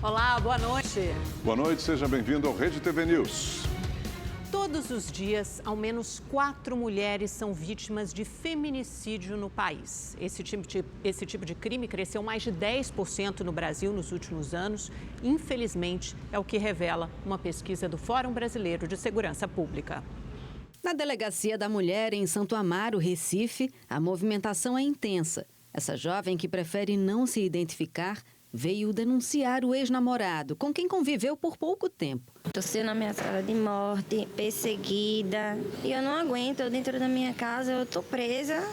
Olá, boa noite. Boa noite, seja bem-vindo ao Rede TV News. Todos os dias, ao menos 4 mulheres são vítimas de feminicídio no país. Esse tipo de crime cresceu mais de 10% no Brasil nos últimos anos. Infelizmente, é o que revela uma pesquisa do Fórum Brasileiro de Segurança Pública. Na Delegacia da Mulher, em Santo Amaro, Recife, a movimentação é intensa. Essa jovem, que prefere não se identificar, veio denunciar o ex-namorado, com quem conviveu por pouco tempo. Estou sendo ameaçada de morte, perseguida. E eu não aguento, dentro da minha casa, eu estou presa,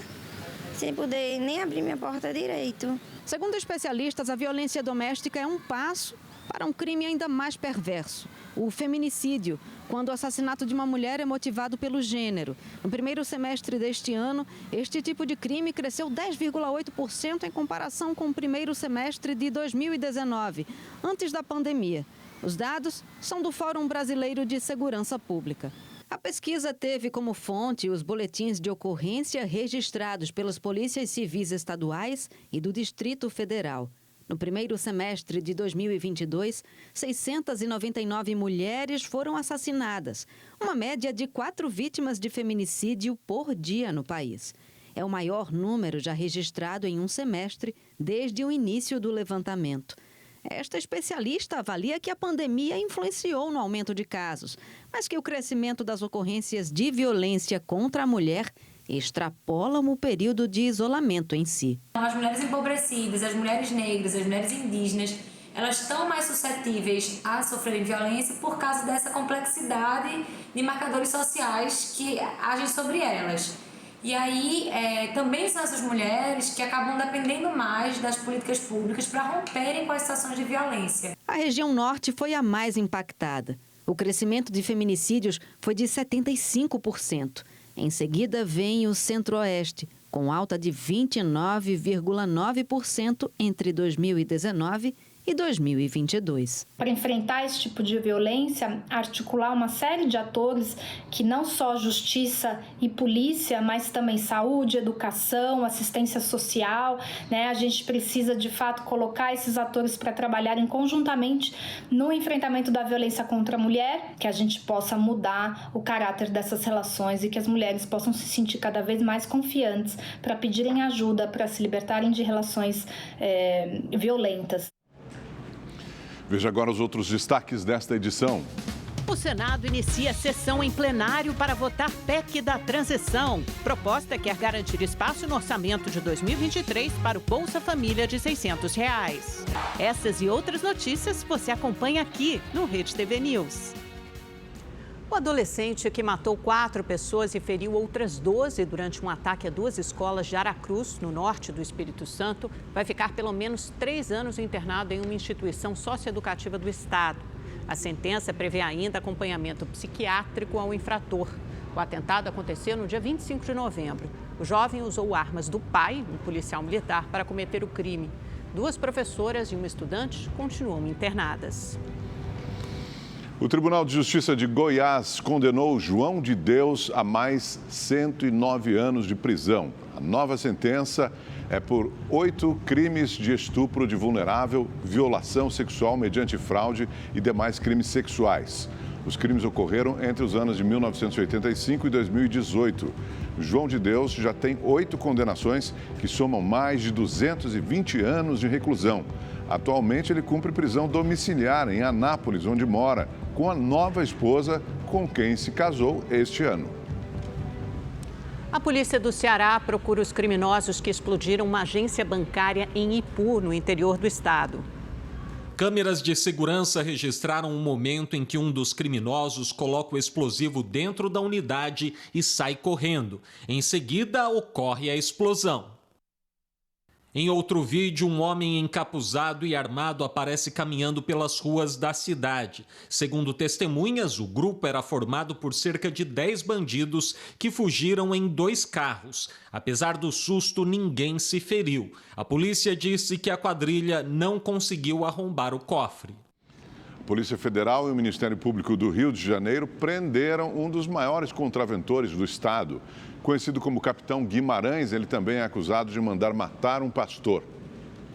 sem poder nem abrir minha porta direito. Segundo especialistas, a violência doméstica é um passo para um crime ainda mais perverso, o feminicídio, quando o assassinato de uma mulher é motivado pelo gênero. No primeiro semestre deste ano, este tipo de crime cresceu 10,8% em comparação com o primeiro semestre de 2019, antes da pandemia. Os dados são do Fórum Brasileiro de Segurança Pública. A pesquisa teve como fonte os boletins de ocorrência registrados pelas polícias civis estaduais e do Distrito Federal. No primeiro semestre de 2022, 699 mulheres foram assassinadas, uma média de 4 vítimas de feminicídio por dia no país. É o maior número já registrado em um semestre desde o início do levantamento. Esta especialista avalia que a pandemia influenciou no aumento de casos, mas que o crescimento das ocorrências de violência contra a mulher extrapolam o período de isolamento em si. As mulheres empobrecidas, as mulheres negras, as mulheres indígenas, elas estão mais suscetíveis a sofrerem violência por causa dessa complexidade de marcadores sociais que agem sobre elas. E aí, também são essas mulheres que acabam dependendo mais das políticas públicas para romperem com as situações de violência. A região norte foi a mais impactada. O crescimento de feminicídios foi de 75%. Em seguida, vem o Centro-Oeste, com alta de 29,9% entre 2019 e 2022. Para enfrentar esse tipo de violência, articular uma série de atores que não só justiça e polícia, mas também saúde, educação, assistência social, né? A gente precisa, de fato, colocar esses atores para trabalharem conjuntamente no enfrentamento da violência contra a mulher, que a gente possa mudar o caráter dessas relações e que as mulheres possam se sentir cada vez mais confiantes para pedirem ajuda, para se libertarem de relações violentas. Veja agora os outros destaques desta edição. O Senado inicia a sessão em plenário para votar PEC da transição. Proposta quer garantir espaço no orçamento de 2023 para o Bolsa Família de R$ 600. Essas e outras notícias você acompanha aqui no Rede TV News. O adolescente que matou 4 pessoas e feriu outras 12 durante um ataque a 2 escolas de Aracruz, no norte do Espírito Santo, vai ficar pelo menos 3 anos internado em uma instituição socioeducativa do Estado. A sentença prevê ainda acompanhamento psiquiátrico ao infrator. O atentado aconteceu no dia 25 de novembro. O jovem usou armas do pai, um policial militar, para cometer o crime. 2 professoras e uma estudante continuam internadas. O Tribunal de Justiça de Goiás condenou João de Deus a mais 109 anos de prisão. A nova sentença é por 8 crimes de estupro de vulnerável, violação sexual mediante fraude e demais crimes sexuais. Os crimes ocorreram entre os anos de 1985 e 2018. João de Deus já tem 8 condenações que somam mais de 220 anos de reclusão. Atualmente, ele cumpre prisão domiciliar em Anápolis, onde mora, com a nova esposa com quem se casou este ano. A polícia do Ceará procura os criminosos que explodiram uma agência bancária em Ipu, no interior do estado. Câmeras de segurança registraram um momento em que um dos criminosos coloca o explosivo dentro da unidade e sai correndo. Em seguida, ocorre a explosão. Em outro vídeo, um homem encapuzado e armado aparece caminhando pelas ruas da cidade. Segundo testemunhas, o grupo era formado por cerca de 10 bandidos que fugiram em 2 carros. Apesar do susto, ninguém se feriu. A polícia disse que a quadrilha não conseguiu arrombar o cofre. A Polícia Federal e o Ministério Público do Rio de Janeiro prenderam um dos maiores contraventores do estado. Conhecido como Capitão Guimarães, ele também é acusado de mandar matar um pastor.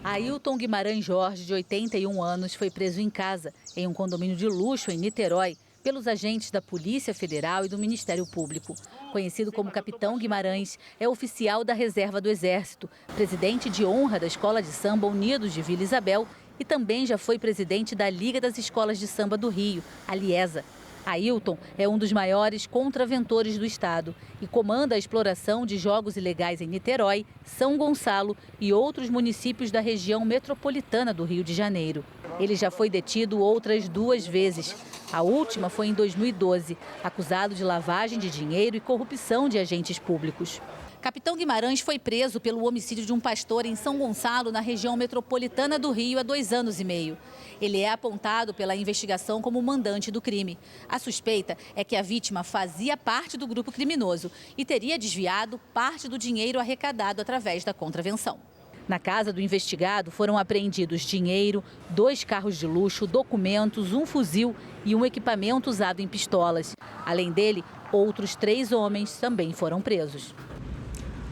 Ailton Guimarães Jorge, de 81 anos, foi preso em casa, em um condomínio de luxo em Niterói, pelos agentes da Polícia Federal e do Ministério Público. Conhecido como Capitão Guimarães, é oficial da Reserva do Exército, presidente de honra da Escola de Samba Unidos de Vila Isabel e também já foi presidente da Liga das Escolas de Samba do Rio, a Liesa. Ailton é um dos maiores contraventores do estado e comanda a exploração de jogos ilegais em Niterói, São Gonçalo e outros municípios da região metropolitana do Rio de Janeiro. Ele já foi detido outras 2 vezes. A última foi em 2012, acusado de lavagem de dinheiro e corrupção de agentes públicos. Capitão Guimarães foi preso pelo homicídio de um pastor em São Gonçalo, na região metropolitana do Rio, há 2 anos e meio. Ele é apontado pela investigação como mandante do crime. A suspeita é que a vítima fazia parte do grupo criminoso e teria desviado parte do dinheiro arrecadado através da contravenção. Na casa do investigado foram apreendidos dinheiro, 2 carros de luxo, documentos, um fuzil e um equipamento usado em pistolas. Além dele, outros 3 homens também foram presos.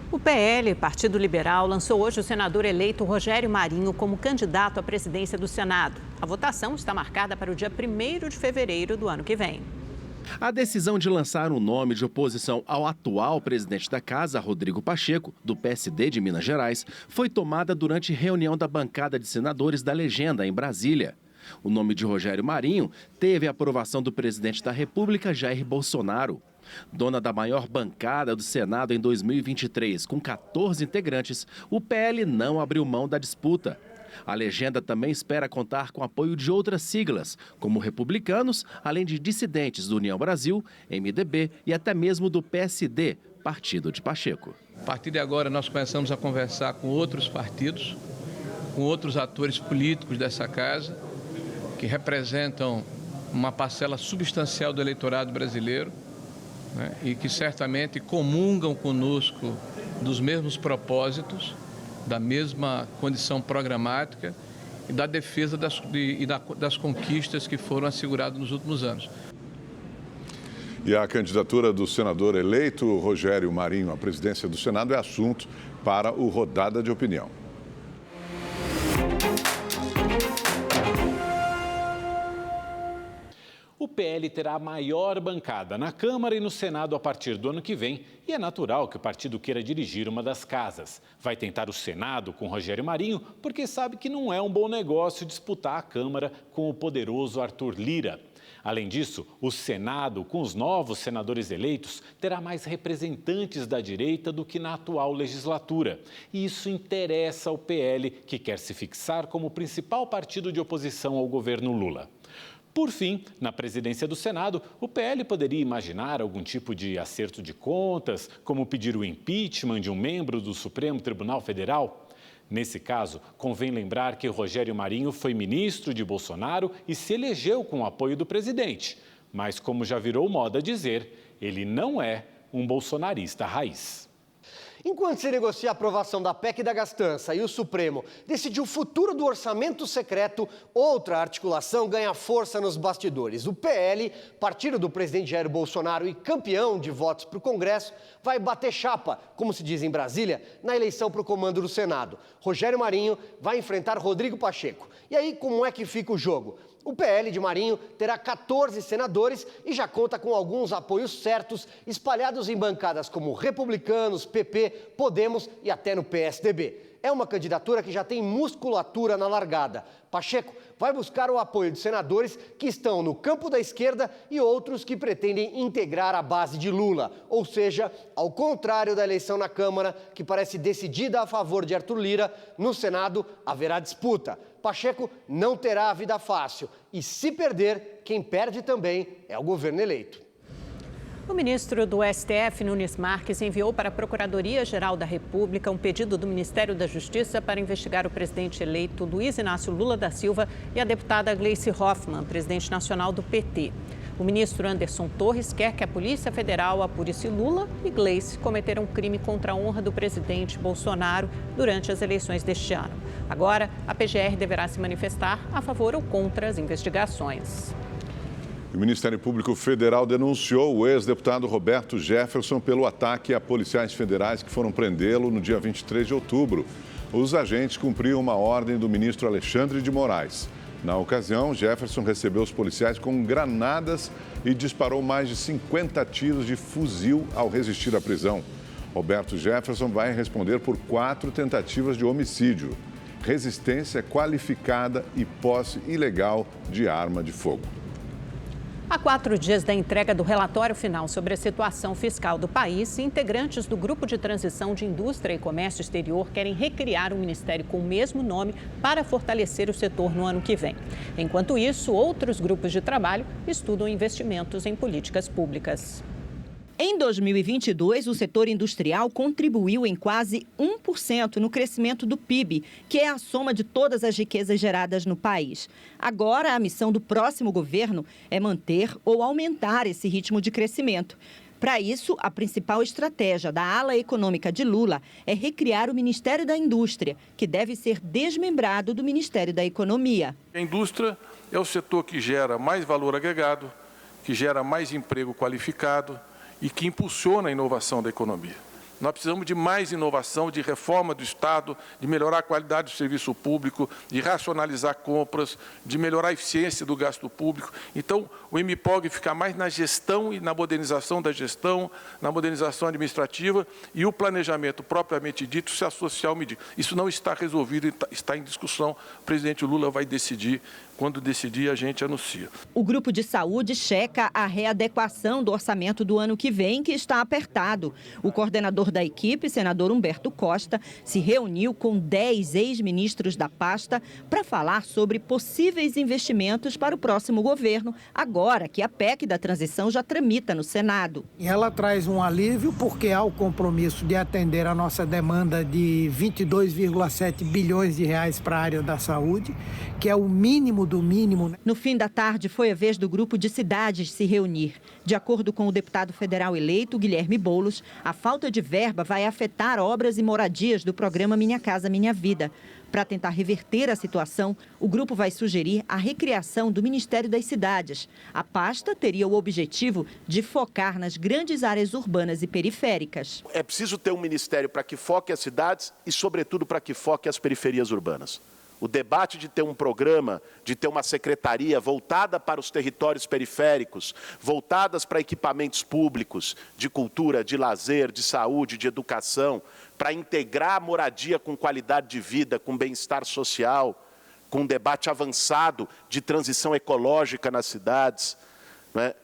O PL, Partido Liberal, lançou hoje o senador eleito Rogério Marinho como candidato à presidência do Senado. A votação está marcada para o dia 1º de fevereiro do ano que vem. A decisão de lançar um nome de oposição ao atual presidente da Casa, Rodrigo Pacheco, do PSD de Minas Gerais, foi tomada durante reunião da bancada de senadores da Legenda, em Brasília. O nome de Rogério Marinho teve a aprovação do presidente da República, Jair Bolsonaro. Dona da maior bancada do Senado em 2023, com 14 integrantes, o PL não abriu mão da disputa. A Legenda também espera contar com apoio de outras siglas, como republicanos, além de dissidentes do União Brasil, MDB e até mesmo do PSD, partido de Pacheco. A partir de agora, nós começamos a conversar com outros partidos, com outros atores políticos dessa casa, que representam uma parcela substancial do eleitorado brasileiro, e que certamente comungam conosco dos mesmos propósitos, da mesma condição programática e da defesa das conquistas que foram asseguradas nos últimos anos. E a candidatura do senador eleito Rogério Marinho à presidência do Senado é assunto para o Rodada de Opinião. O PL terá a maior bancada na Câmara e no Senado a partir do ano que vem e é natural que o partido queira dirigir uma das casas. Vai tentar o Senado com Rogério Marinho porque sabe que não é um bom negócio disputar a Câmara com o poderoso Arthur Lira. Além disso, o Senado, com os novos senadores eleitos, terá mais representantes da direita do que na atual legislatura. E isso interessa ao PL, que quer se fixar como o principal partido de oposição ao governo Lula. Por fim, na presidência do Senado, o PL poderia imaginar algum tipo de acerto de contas, como pedir o impeachment de um membro do Supremo Tribunal Federal? Nesse caso, convém lembrar que Rogério Marinho foi ministro de Bolsonaro e se elegeu com o apoio do presidente. Mas, como já virou moda dizer, ele não é um bolsonarista raiz. Enquanto se negocia a aprovação da PEC da gastança e o Supremo decide o futuro do orçamento secreto, outra articulação ganha força nos bastidores. O PL, partido do presidente Jair Bolsonaro e campeão de votos para o Congresso, vai bater chapa, como se diz em Brasília, na eleição para o comando do Senado. Rogério Marinho vai enfrentar Rodrigo Pacheco. E aí, como é que fica o jogo? O PL de Marinho terá 14 senadores e já conta com alguns apoios certos espalhados em bancadas como Republicanos, PP, Podemos e até no PSDB. É uma candidatura que já tem musculatura na largada. Pacheco vai buscar o apoio de senadores que estão no campo da esquerda e outros que pretendem integrar a base de Lula. Ou seja, ao contrário da eleição na Câmara, que parece decidida a favor de Arthur Lira, no Senado haverá disputa. Pacheco não terá a vida fácil e, se perder, quem perde também é o governo eleito. O ministro do STF, Nunes Marques, enviou para a Procuradoria-Geral da República um pedido do Ministério da Justiça para investigar o presidente eleito Luiz Inácio Lula da Silva e a deputada Gleice Hoffmann, presidente nacional do PT. O ministro Anderson Torres quer que a Polícia Federal apure se Lula e Gleice cometeram um crime contra a honra do presidente Bolsonaro durante as eleições deste ano. Agora, a PGR deverá se manifestar a favor ou contra as investigações. O Ministério Público Federal denunciou o ex-deputado Roberto Jefferson pelo ataque a policiais federais que foram prendê-lo no dia 23 de outubro. os agentes cumpriam uma ordem do ministro Alexandre de Moraes. Na ocasião, Jefferson recebeu os policiais com granadas e disparou mais de 50 tiros de fuzil ao resistir à prisão. Roberto Jefferson vai responder por 4 tentativas de homicídio, resistência qualificada e posse ilegal de arma de fogo. Há 4 dias da entrega do relatório final sobre a situação fiscal do país, integrantes do Grupo de Transição de Indústria e Comércio Exterior querem recriar um ministério com o mesmo nome para fortalecer o setor no ano que vem. Enquanto isso, outros grupos de trabalho estudam investimentos em políticas públicas. Em 2022, o setor industrial contribuiu em quase 1% no crescimento do PIB, que é a soma de todas as riquezas geradas no país. Agora, a missão do próximo governo é manter ou aumentar esse ritmo de crescimento. Para isso, a principal estratégia da ala econômica de Lula é recriar o Ministério da Indústria, que deve ser desmembrado do Ministério da Economia. A indústria é o setor que gera mais valor agregado, que gera mais emprego qualificado e que impulsiona a inovação da economia. Nós precisamos de mais inovação, de reforma do Estado, de melhorar a qualidade do serviço público, de racionalizar compras, de melhorar a eficiência do gasto público. Então, o MPOG fica mais na gestão e na modernização da gestão, na modernização administrativa e o planejamento propriamente dito se associar ao medida. Isso não está resolvido, está em discussão. O presidente Lula vai decidir. Quando decidir, a gente anuncia. O grupo de saúde checa a readequação do orçamento do ano que vem, que está apertado. O coordenador da equipe, senador Humberto Costa, se reuniu com 10 ex-ministros da pasta para falar sobre possíveis investimentos para o próximo governo, agora que a PEC da transição já tramita no Senado. Ela traz um alívio porque há o compromisso de atender a nossa demanda de 22,7 bilhões de reais para a área da saúde, que é o mínimo do mínimo. No fim da tarde, foi a vez do grupo de cidades se reunir. De acordo com o deputado federal eleito, Guilherme Boulos, a falta de verba vai afetar obras e moradias do programa Minha Casa Minha Vida. Para tentar reverter a situação, o grupo vai sugerir a recriação do Ministério das Cidades. A pasta teria o objetivo de focar nas grandes áreas urbanas e periféricas. É preciso ter um ministério para que foque as cidades e, sobretudo, para que foque as periferias urbanas. O debate de ter um programa, de ter uma secretaria voltada para os territórios periféricos, voltadas para equipamentos públicos, de cultura, de lazer, de saúde, de educação, para integrar a moradia com qualidade de vida, com bem-estar social, com um debate avançado de transição ecológica nas cidades, né?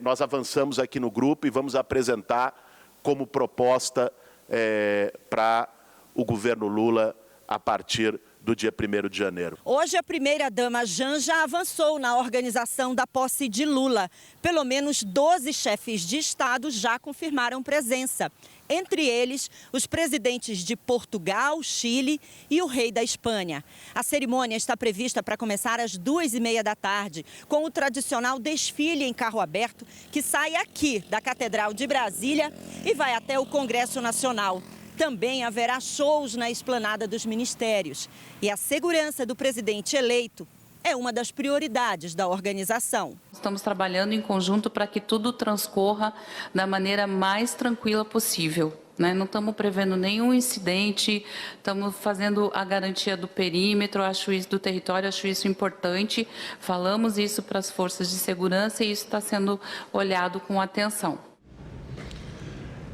Nós avançamos aqui no grupo e vamos apresentar como proposta para o governo Lula a partir do dia 1º de janeiro. Hoje, a primeira-dama Janja avançou na organização da posse de Lula. Pelo menos 12 chefes de Estado já confirmaram presença. Entre eles, os presidentes de Portugal, Chile e o rei da Espanha. A cerimônia está prevista para começar às 2h30 da tarde, com o tradicional desfile em carro aberto, que sai aqui da Catedral de Brasília e vai até o Congresso Nacional. Também haverá shows na esplanada dos ministérios. E a segurança do presidente eleito é uma das prioridades da organização. Estamos trabalhando em conjunto para que tudo transcorra da maneira mais tranquila possível. Não estamos prevendo nenhum incidente, estamos fazendo a garantia do perímetro, acho isso, do território, acho isso importante. Falamos isso para as forças de segurança e isso está sendo olhado com atenção.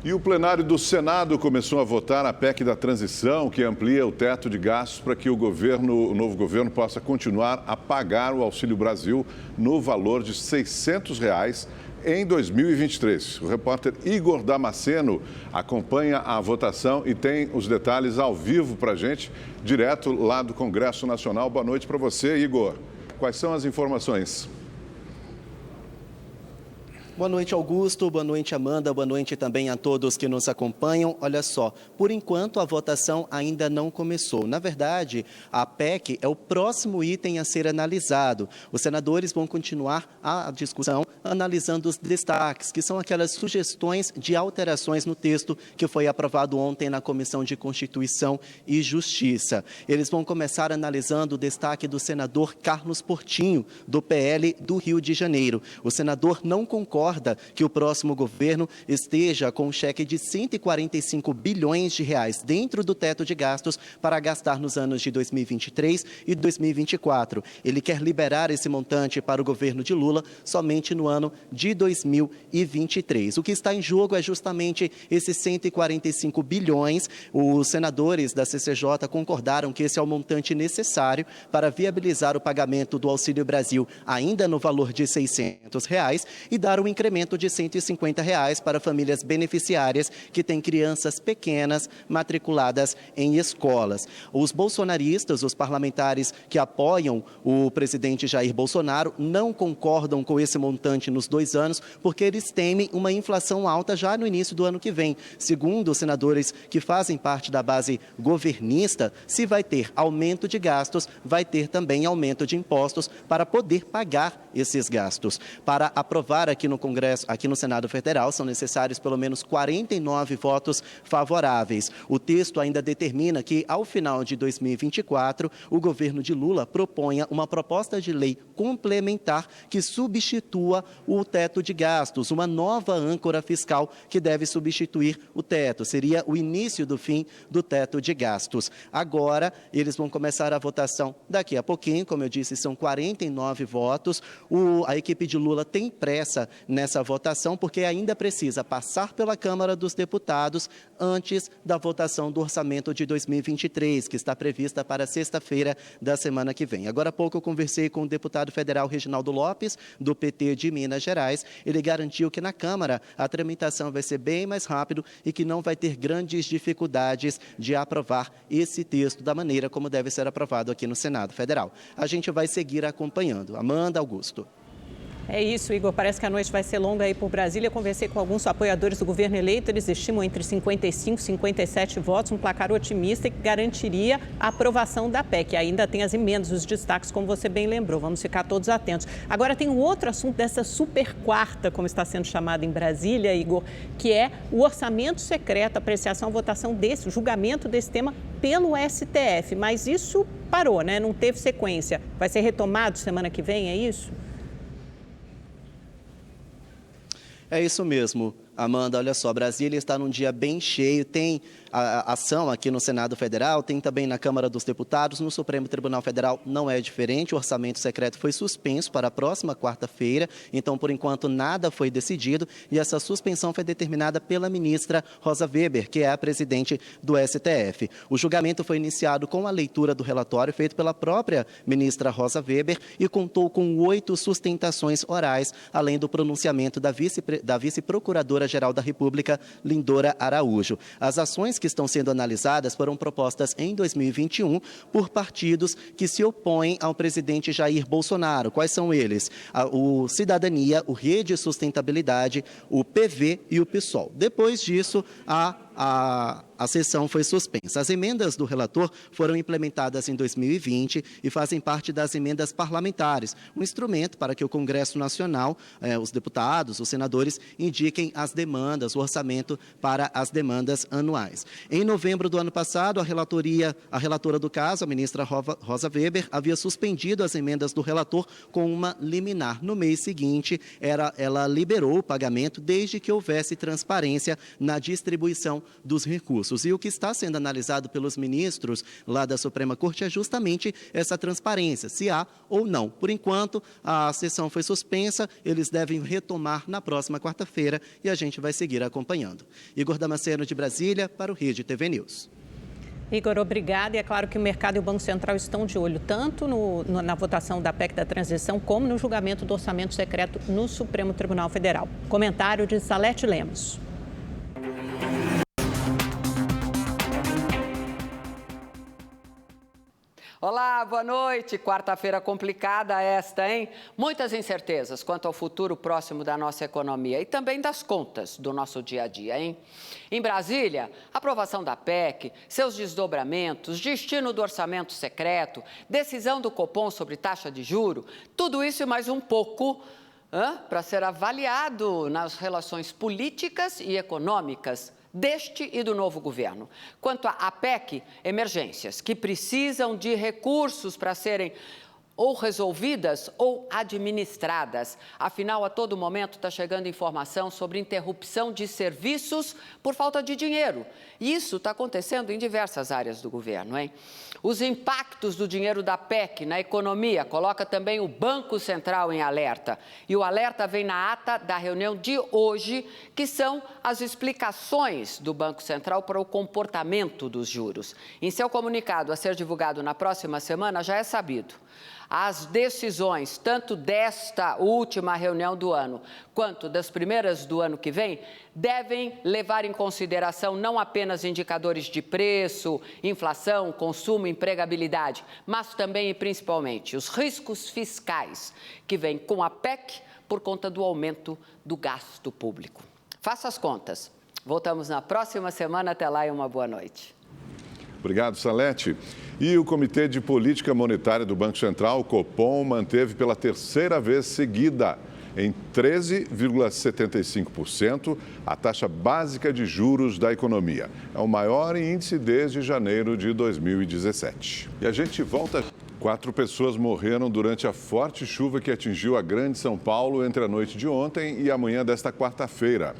E o plenário do Senado começou a votar a PEC da transição, que amplia o teto de gastos para que o novo governo possa continuar a pagar o Auxílio Brasil no valor de R$ 600 em 2023. O repórter Igor Damasceno acompanha a votação e tem os detalhes ao vivo para a gente, direto lá do Congresso Nacional. Boa noite para você, Igor. Quais são as informações? Boa noite, Augusto. Boa noite, Amanda. Boa noite também a todos que nos acompanham. Olha só, por enquanto a votação ainda não começou. Na verdade, a PEC é o próximo item a ser analisado. Os senadores vão continuar a discussão analisando os destaques, que são aquelas sugestões de alterações no texto que foi aprovado ontem na Comissão de Constituição e Justiça. Eles vão começar analisando o destaque do senador Carlos Portinho, do PL do Rio de Janeiro. O senador não concorda concorda que o próximo governo esteja com um cheque de 145 bilhões de reais dentro do teto de gastos para gastar nos anos de 2023 e 2024. Ele quer liberar esse montante para o governo de Lula somente no ano de 2023. O que está em jogo é justamente esses 145 bilhões. Os senadores da CCJ concordaram que esse é o montante necessário para viabilizar o pagamento do Auxílio Brasil ainda no valor de R$ 600 e dar um incremento de R$ 150 para famílias beneficiárias que têm crianças pequenas matriculadas em escolas. Os bolsonaristas, os parlamentares que apoiam o presidente Jair Bolsonaro, não concordam com esse montante nos 2 anos, porque eles temem uma inflação alta já no início do ano que vem. Segundo os senadores que fazem parte da base governista, se vai ter aumento de gastos, vai ter também aumento de impostos para poder pagar esses gastos. Para aprovar aqui no Congresso, aqui no Senado Federal, são necessários pelo menos 49 votos favoráveis. O texto ainda determina que, ao final de 2024, o governo de Lula proponha uma proposta de lei complementar que substitua o teto de gastos, uma nova âncora fiscal que deve substituir o teto. Seria o início do fim do teto de gastos. Agora, eles vão começar a votação daqui a pouquinho, como eu disse, são 49 votos. A equipe de Lula tem pressa nessa votação, porque ainda precisa passar pela Câmara dos Deputados antes da votação do orçamento de 2023, que está prevista para sexta-feira da semana que vem. Agora há pouco eu conversei com o deputado federal Reginaldo Lopes, do PT de Minas Gerais. Ele garantiu que na Câmara a tramitação vai ser bem mais rápido e que não vai ter grandes dificuldades de aprovar esse texto da maneira como deve ser aprovado aqui no Senado Federal. A gente vai seguir acompanhando. Amanda, Augusto. É isso, Igor. Parece que a noite vai ser longa aí por Brasília. Eu conversei com alguns apoiadores do governo eleito. Eles estimam entre 55 e 57 votos, um placar otimista que garantiria a aprovação da PEC. Ainda tem as emendas, os destaques, como você bem lembrou. Vamos ficar todos atentos. Agora tem um outro assunto dessa super quarta, como está sendo chamada em Brasília, Igor, que é o orçamento secreto, apreciação, votação desse, o julgamento desse tema pelo STF. Mas isso parou, né? Não teve sequência. Vai ser retomado semana que vem, é isso? É isso mesmo, Amanda. Olha só, Brasília está num dia bem cheio, tem a ação aqui no Senado Federal, tem também na Câmara dos Deputados, no Supremo Tribunal Federal não é diferente, o orçamento secreto foi suspenso para a próxima quarta-feira, então, por enquanto, nada foi decidido e essa suspensão foi determinada pela ministra Rosa Weber, que é a presidente do STF. O julgamento foi iniciado com a leitura do relatório feito pela própria ministra Rosa Weber e contou com 8 sustentações orais, além do pronunciamento da vice-procuradora-geral da República, Lindora Araújo. As ações que estão sendo analisadas foram propostas em 2021 por partidos que se opõem ao presidente Jair Bolsonaro. Quais são eles? O Cidadania, o Rede Sustentabilidade, o PV e o PSOL. Depois disso, a sessão foi suspensa. As emendas do relator foram implementadas em 2020 e fazem parte das emendas parlamentares, um instrumento para que o Congresso Nacional, os deputados, os senadores, indiquem as demandas, o orçamento para as demandas anuais. Em novembro do ano passado, a relatora do caso, a ministra Rosa Weber, havia suspendido as emendas do relator com uma liminar. No mês seguinte, ela liberou o pagamento desde que houvesse transparência na distribuição dos recursos. E o que está sendo analisado pelos ministros lá da Suprema Corte é justamente essa transparência, se há ou não. Por enquanto, a sessão foi suspensa, eles devem retomar na próxima quarta-feira e a gente vai seguir acompanhando. Igor Damasceno, de Brasília, para o Rede TV News. Igor, obrigada. E é claro que o mercado e o Banco Central estão de olho tanto na votação da PEC da transição como no julgamento do orçamento secreto no Supremo Tribunal Federal. Comentário de Salete Lemos. Olá, boa noite. Quarta-feira complicada esta, hein? Muitas incertezas quanto ao futuro próximo da nossa economia e também das contas do nosso dia a dia, hein? Em Brasília, aprovação da PEC, seus desdobramentos, destino do orçamento secreto, decisão do Copom sobre taxa de juro, tudo isso e mais um pouco para ser avaliado nas relações políticas e econômicas deste e do novo governo. Quanto à PEC, emergências que precisam de recursos para serem ou resolvidas ou administradas. Afinal, a todo momento está chegando informação sobre interrupção de serviços por falta de dinheiro. E isso está acontecendo em diversas áreas do governo, hein? Os impactos do dinheiro da PEC na economia coloca também o Banco Central em alerta. E o alerta vem na ata da reunião de hoje, que são as explicações do Banco Central para o comportamento dos juros. Em seu comunicado a ser divulgado na próxima semana, já é sabido. As decisões, tanto desta última reunião do ano, quanto das primeiras do ano que vem, devem levar em consideração não apenas indicadores de preço, inflação, consumo, empregabilidade, mas também e principalmente os riscos fiscais que vêm com a PEC por conta do aumento do gasto público. Faça as contas. Voltamos na próxima semana. Até lá e uma boa noite. Obrigado, Salete. E o Comitê de Política Monetária do Banco Central, o Copom, manteve pela terceira vez seguida, em 13,75%, a taxa básica de juros da economia. É o maior índice desde janeiro de 2017. E a gente volta. 4 pessoas morreram durante a forte chuva que atingiu a Grande São Paulo entre a noite de ontem e a manhã desta quarta-feira.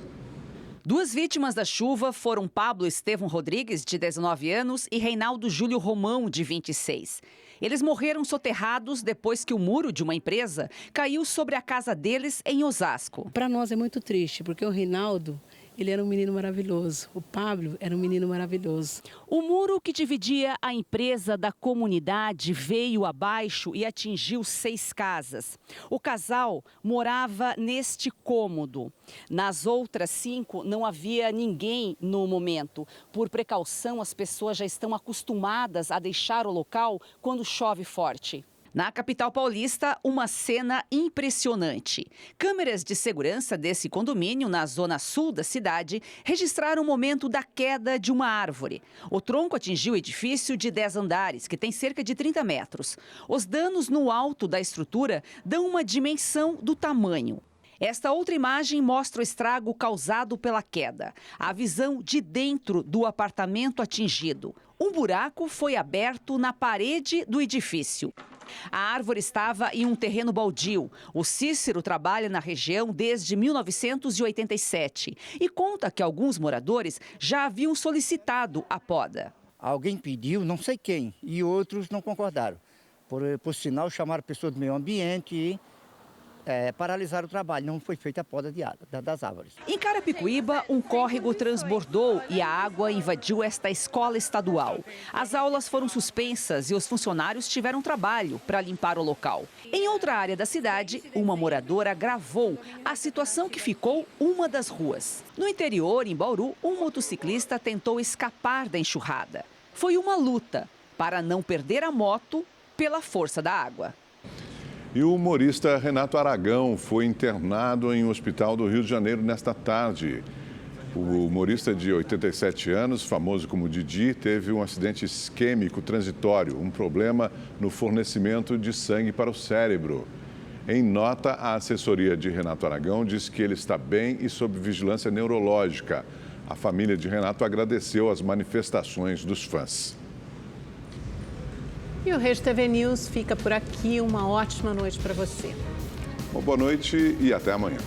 2 vítimas da chuva foram Pablo Estevão Rodrigues, de 19 anos, e Reinaldo Júlio Romão, de 26. Eles morreram soterrados depois que o muro de uma empresa caiu sobre a casa deles em Osasco. Para nós é muito triste, porque o Reinaldo, ele era um menino maravilhoso. O Pablo era um menino maravilhoso. O muro que dividia a empresa da comunidade veio abaixo e atingiu 6 casas. O casal morava neste cômodo. Nas outras 5 não havia ninguém no momento. Por precaução, as pessoas já estão acostumadas a deixar o local quando chove forte. Na capital paulista, uma cena impressionante. Câmeras de segurança desse condomínio, na zona sul da cidade, registraram o momento da queda de uma árvore. O tronco atingiu o edifício de 10 andares, que tem cerca de 30 metros. Os danos no alto da estrutura dão uma dimensão do tamanho. Esta outra imagem mostra o estrago causado pela queda. A visão de dentro do apartamento atingido. Um buraco foi aberto na parede do edifício. A árvore estava em um terreno baldio. O Cícero trabalha na região desde 1987 e conta que alguns moradores já haviam solicitado a poda. Alguém pediu, não sei quem, e outros não concordaram. Por sinal, chamaram pessoas do meio ambiente e paralisaram o trabalho. Não foi feita a poda das árvores. Em Carapicuíba, um córrego transbordou e a água invadiu esta escola estadual. As aulas foram suspensas e os funcionários tiveram trabalho para limpar o local. Em outra área da cidade, uma moradora gravou a situação que ficou uma das ruas. No interior, em Bauru, um motociclista tentou escapar da enxurrada. Foi uma luta para não perder a moto pela força da água. E o humorista Renato Aragão foi internado em um hospital do Rio de Janeiro nesta tarde. O humorista de 87 anos, famoso como Didi, teve um acidente isquêmico transitório, um problema no fornecimento de sangue para o cérebro. Em nota, a assessoria de Renato Aragão diz que ele está bem e sob vigilância neurológica. A família de Renato agradeceu as manifestações dos fãs. E o Rede TV News fica por aqui. Uma ótima noite para você. Boa noite e até amanhã.